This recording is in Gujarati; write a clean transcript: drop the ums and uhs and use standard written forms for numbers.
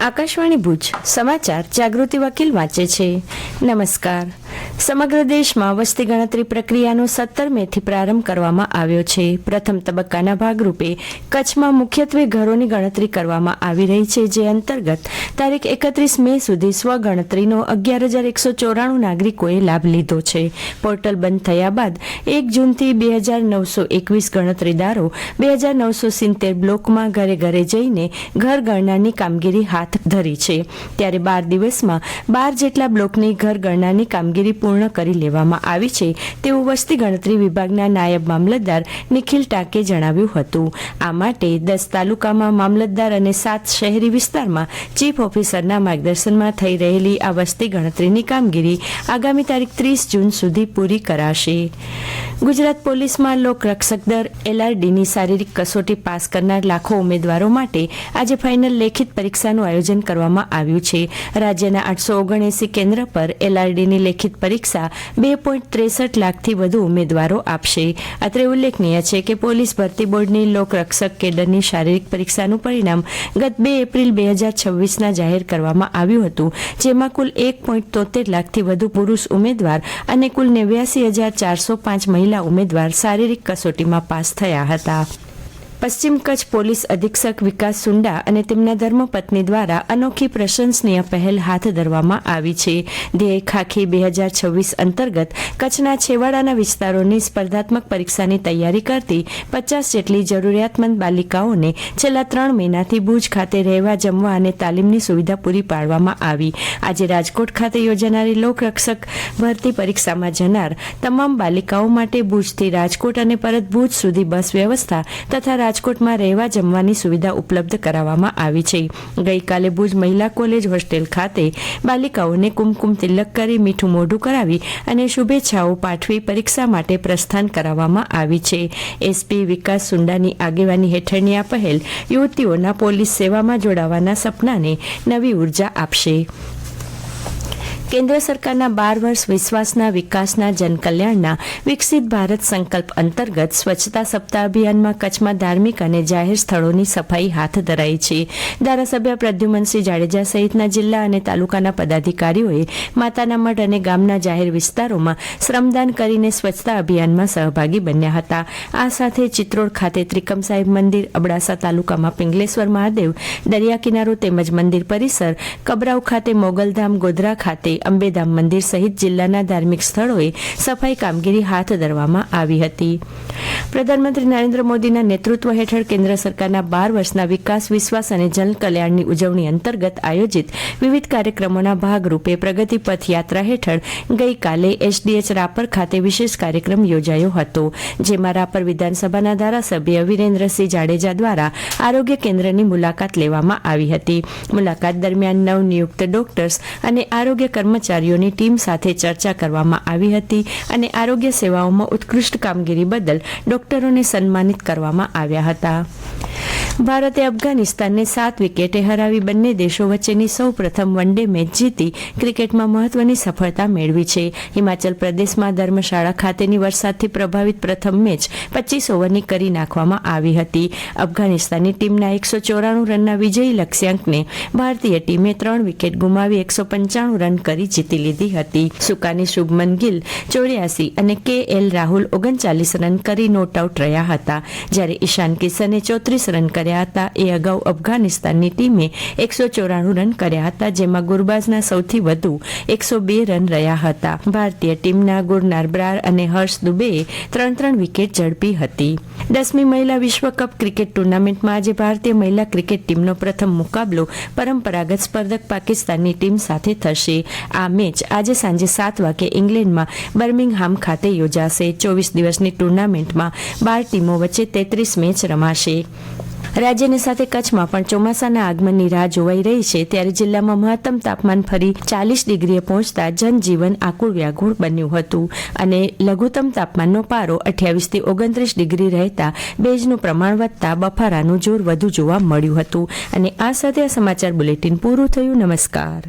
આકાશવાણી ભુજ સમાચાર જાગૃતિ વકીલ વાંચે છે. નમસ્કાર. સમગ્ર દેશમાં વસ્તી ગણતરી પ્રક્રિયાનો 17 મેથી પ્રારંભ કરવામાં આવ્યો છે. પ્રથમ તબક્કાના ભાગરૂપે કચ્છમાં મુખ્યત્વે ઘરોની ગણતરી કરવામાં આવી રહી છે, જે અંતર્ગત તારીખ 31 મે સુધી સ્વગણતરીનો 11,194 નાગરિકોએ લાભ લીધો છે. પોર્ટલ બંધ થયા બાદ 1 જૂનથી 2,921 ગણતરીદારો 2,970 બ્લોકમાં ઘરે ઘરે જઈને ઘર ગણનાની કામગીરી હાથ ધરી છે. ત્યારે 12 દિવસમાં 12 જેટલા બ્લોકની ઘર ગણનાની કામગીરી પૂર્ણ કરી લેવામાં આવી છે, તેવું વસ્તી ગણતરી વિભાગના નાયબ મામલતદાર નિખિલ ટાંકે જણાવ્યું હતું. આ માટે 10 તાલુકામાં મામલતદાર અને 7 શહેરી વિસ્તારમાં ચીફ ઓફિસરના માર્ગદર્શનમાં થઈ રહેલી આ વસ્તી ગણતરીની કામગીરી આગામી તારીખ 30 જૂન સુધી પૂરી કરાશે. ગુજરાત પોલીસમાં લોકરક્ષક દળ LRDની શારીરિક કસોટી પાસ કરનાર લાખો ઉમેદવારો માટે આજે ફાઇનલ લેખિત પરીક્ષાનું આયોજન કરવામાં આવ્યું છે. રાજ્યના 879 કેન્દ્ર પર LRDની લેખિત પરીક્ષા 2.63 લાખથી વધુ ઉમેદવારો આપશે. અત્રે ઉલ્લેખનીય છે કે પોલીસ ભરતી બોર્ડની લોકરક્ષક કેડરની શારીરિક પરીક્ષાનું પરિણામ ગત 2 એપ્રિલ 2026ના જાહેર કરવામાં આવ્યું હતું, જેમાં કુલ 1.73 લાખથી વધુ પુરુષ ઉમેદવાર અને કુલ 89,405 મહિલા ઉમેદવાર શારીરિક કસોટીમાં પાસ થયા હતા. પશ્ચિમ કચ્છ પોલીસ અધિક્ષક વિકાસ સુંડા અને તેમના ધર્મપત્ની દ્વારા અનોખી પ્રશંસનીય પહેલ હાથ ધરવામાં આવી છે. ધ્યેય ખાખી 2026 અંતર્ગત કચ્છના છેવાડાના વિસ્તારોની સ્પર્ધાત્મક પરીક્ષાની તૈયારી કરતી 50 જેટલી જરૂરિયાતમંદ બાલિકાઓને છેલ્લા 3 મહિનાથી ભુજ ખાતે રહેવા, જમવા અને તાલીમની સુવિધા પૂરી પાડવામાં આવી. આજે રાજકોટ ખાતે યોજાનારી લોકરક્ષક ભરતી પરીક્ષામાં જનાર તમામ બાલિકાઓ માટે ભુજથી રાજકોટ અને પરત ભુજ સુધી બસ વ્યવસ્થા તથા રાજકોટમાં રહેવા જમવાની સુવિધા ઉપલબ્ધ કરાવવામાં આવી છે. ગઈકાલે ભુજ મહિલા કોલેજ હોસ્ટેલ ખાતે બાલિકાઓને કુમકુમ તિલક કરી મીઠું મોઢું કરાવી અને શુભેચ્છાઓ પાઠવી પરીક્ષા માટે પ્રસ્થાન કરાવવામાં આવી છે. SP વિકાસ સુંડાની આગેવાની હેઠળની આ પહેલ યુવતીઓના પોલીસ સેવામાં જોડાવાના સપનાને નવી ઉર્જા આપશે. કેન્દ્ર સરકારના 12 વર્ષ વિશ્વાસના વિકાસના જનકલ્યાણના વિકસિત ભારત સંકલ્પ અંતર્ગત સ્વચ્છતા સપ્તાહ અભિયાનમાં કચ્છમાં ધાર્મિક અને જાહેર સ્થળોની સફાઈ હાથ ધરાઈ છે. ધારાસભ્ય પ્રદ્યુમનસિંહ જાડેજા સહિતના જિલ્લા અને તાલુકાના પદાધિકારીઓએ માતાના મઢ અને ગામના જાહેર વિસ્તારોમાં શ્રમદાન કરીને સ્વચ્છતા અભિયાનમાં સહભાગી બન્યા હતા. આ સાથે ચિત્રોડ ખાતે ત્રિકમ સાહેબ મંદિર, અબડાસા તાલુકામાં પિંગલેશ્વર મહાદેવ દરિયા કિનારો તેમજ મંદિર પરિસર, કબરાઉ ખાતે મોગલધામ, ગોધરા ખાતે અંબેધામ મંદિર સહિત જિલ્લાના ધાર્મિક સ્થળોએ સફાઈ કામગીરી હાથ ધરવામાં આવી હતી. પ્રધાનમંત્રી નરેન્દ્ર મોદીના નેતૃત્વ હેઠળ કેન્દ્ર સરકારના 12 વર્ષના વિકાસ, વિશ્વાસ અને જનકલ્યાણની ઉજવણી અંતર્ગત આયોજિત વિવિધ કાર્યક્રમોના ભાગરૂપે પ્રગતિ પથ યાત્રા હેઠળ ગઈકાલે SDH રાપર ખાતે વિશેષ કાર્યક્રમ યોજાયો હતો, જેમાં રાપર વિધાનસભાના ધારાસભ્ય વિરેન્દ્રસિંહ જાડેજા દ્વારા આરોગ્ય કેન્દ્રની મુલાકાત લેવામાં આવી હતી. મુલાકાત દરમિયાન નવનિયુક્ત ડોક્ટર્સ અને આરોગ્ય કર્મચારીઓની ટીમ સાથે ચર્ચા કરવામાં આવી હતી અને આરોગ્ય સેવાઓમાં ઉત્કૃષ્ટ કામગીરી બદલ ડોક્ટરોને સન્માનિત કરવામાં આવ્યા હતા. ભારતે અફઘાનિસ્તાનને 7 વિકેટે હરાવી બંને દેશો વચ્ચેની સૌ પ્રથમ વન ડે મેચ જીતી ક્રિકેટમાં મહત્વની સફળતા મેળવી છે. હિમાચલ પ્રદેશમાં ધર્મશાળા ખાતેની વરસાદથી પ્રભાવિત પ્રથમ મેચ 25 ઓવરની કરી નાખવામાં આવી હતી. અફઘાનિસ્તાનની ટીમના 194 રનના વિજયી લક્ષ્યાંકને ભારતીય ટીમે 3 વિકેટ ગુમાવી 195 રન કરી જીતી લીધી હતી. સુકાની શુભમન ગિલ 84 અને KL રાહુલ 39 રન કરી નોટ આઉટ રહ્યા હતા, જ્યારે ઈશાન કિશને 34 રન કર્યા હતા. એ અગાઉ અફઘાનિસ્તાનની ટીમે 194 રન કર્યા હતા, જેમાં ગુરબાઝના સૌથી વધુ 102 રન રહ્યા હતા. ભારતીય ટીમના ગુરનાર બ્રાર અને હર્ષ દુબેએ 3 વિકેટ ઝડપી હતી. 10મી મહિલા વિશ્વકપ ક્રિકેટ ટુર્નામેન્ટમાં આજે ભારતીય મહિલા ક્રિકેટ ટીમનો પ્રથમ મુકાબલો પરંપરાગત સ્પર્ધક પાકિસ્તાનની ટીમ સાથે થશે. આ મેચ આજે સાંજે 7 વાગે ઇંગ્લેન્ડમાં બર્મિંગહામ ખાતે યોજાશે. 24 દિવસની ટુર્નામેન્ટમાં 12 ટીમો વચ્ચે 33 મેચ રમાશે. રાજ્યની સાથે કચ્છમાં પણ ચોમાસાના આગમનની રાહ જોવાઈ રહી છે, ત્યારે જિલ્લામાં મહત્તમ તાપમાન ફરી 40 ડિગ્રીએ પહોંચતા જનજીવન આકુળ વ્યાકુળ બન્યું હતું અને લઘુત્તમ તાપમાનનો પારો 28 થી 29 ડિગ્રી રહેતા ભેજનું પ્રમાણ વધતા બફારાનું જોર વધુ જોવા મળ્યું હતું. અને આ સાથે આ સમાચાર બુલેટિન પૂરું થયું. નમસ્કાર.